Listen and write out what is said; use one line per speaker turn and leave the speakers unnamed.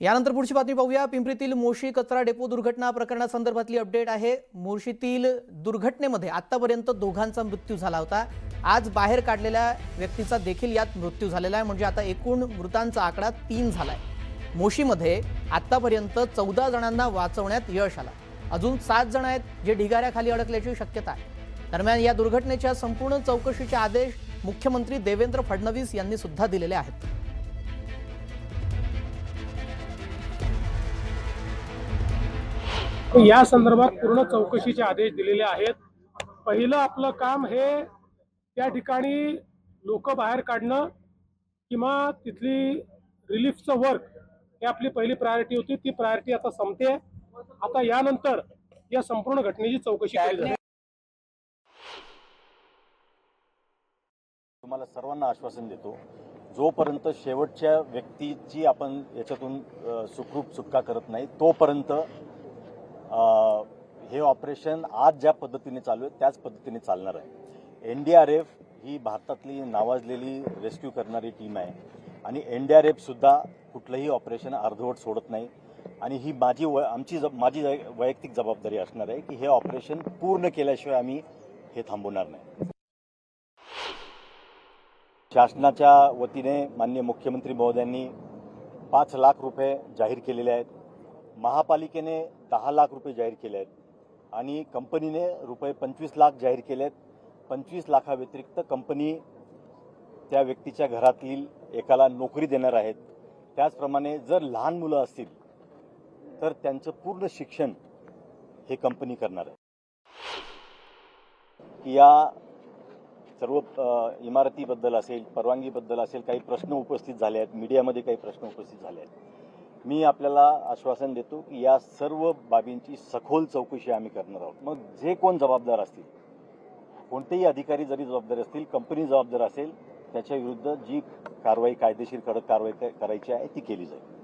यानंतर पुढची बातमी पाहूया। पिंपरीतील मोशी कचरा डेपो दुर्घटना प्रकरणासंदर्भातली अपडेट आहे। मोशीतील दुर्घटनेमध्ये आतापर्यंत दोघांचा मृत्यू झाला होता। आज बाहेर काढलेल्या व्यक्तीचा देखील यात मृत्यू झालेला आहे, म्हणजे आता एकूण मृतांचा आकडा 3 झालाय। मोशीमध्ये आतापर्यंत 14 जणांना वाचवण्यात यश आलं। अजून 7 जण आहेत जे ढिगाऱ्याखाली अडकल्याची शक्यता आहे। दरम्यान या दुर्घटनेच्या संपूर्ण चौकशीचे आदेश मुख्यमंत्री देवेंद्र फडणवीस यांनी सुद्धा दिलेले आहेत।
या संदर्भात पूर्ण चौकशीचे आदेश दिलेले आहेत। पहिलं आपलं काम हे त्या ठिकाणी लोक बाहेर काढणं किंवा तिथली रिलीफचं वर्क हे आपली पहिली प्रायोरिटी होती। ती प्रायोरिटी आता संपते। आता यानंतर या संपूर्ण घटनेची चौकशी केली जाईल।
तुम्हाला सर्वांना आश्वासन देतो, जोपर्यंत शेवटच्या व्यक्तीची आपण याच्यातून सुखरूप सुटका करत नाही तोपर्यंत हे ऑपरेशन आज ज्या पद्धतीने चालू आहे त्याच पद्धतीने चालणार आहे। एनडीआरएफ ही भारतातली नावाजलेली रेस्क्यू करणारी टीम आहे आणि एनडीआरएफ सुद्धा कुठलंही ऑपरेशन अर्धवट सोडत नाही आणि ही माझी वैयक्तिक जबाबदारी असणार आहे की हे ऑपरेशन पूर्ण केल्याशिवाय आम्ही हे थांबवणार नाही। शासनाच्या वतीने माननीय मुख्यमंत्री महोदयांनी 5 लाख रुपये जाहीर केलेले आहेत। महापालिकेने 10 लाख रुपये जाहीर केले आहेत आणि कंपनीने रुपये 25 लाख जाहीर केले आहेत। 25 लाखाव्यतिरिक्त कंपनी त्या व्यक्तीच्या घरातील एकाला नोकरी देणार आहेत। त्याचप्रमाणे जर लहान मुलं असतील तर त्यांचं पूर्ण शिक्षण हे कंपनी करणार आहे। या सर्व इमारतीबद्दल असेल, परवानगीबद्दल असेल, काही प्रश्न उपस्थित झाले आहेत, मीडियामध्ये काही प्रश्न उपस्थित झाले आहेत। मी आपल्याला आश्वासन देतो की या सर्व बाबींची सखोल चौकशी आम्ही करणार आहोत। मग जे कोण जबाबदार असतील, कोणतेही अधिकारी जरी जबाबदार असतील, कंपनी जबाबदार असेल, त्याच्या विरुद्ध जी कारवाई कायदेशीर कडक कारवाई करायची आहे ती केली जाईल।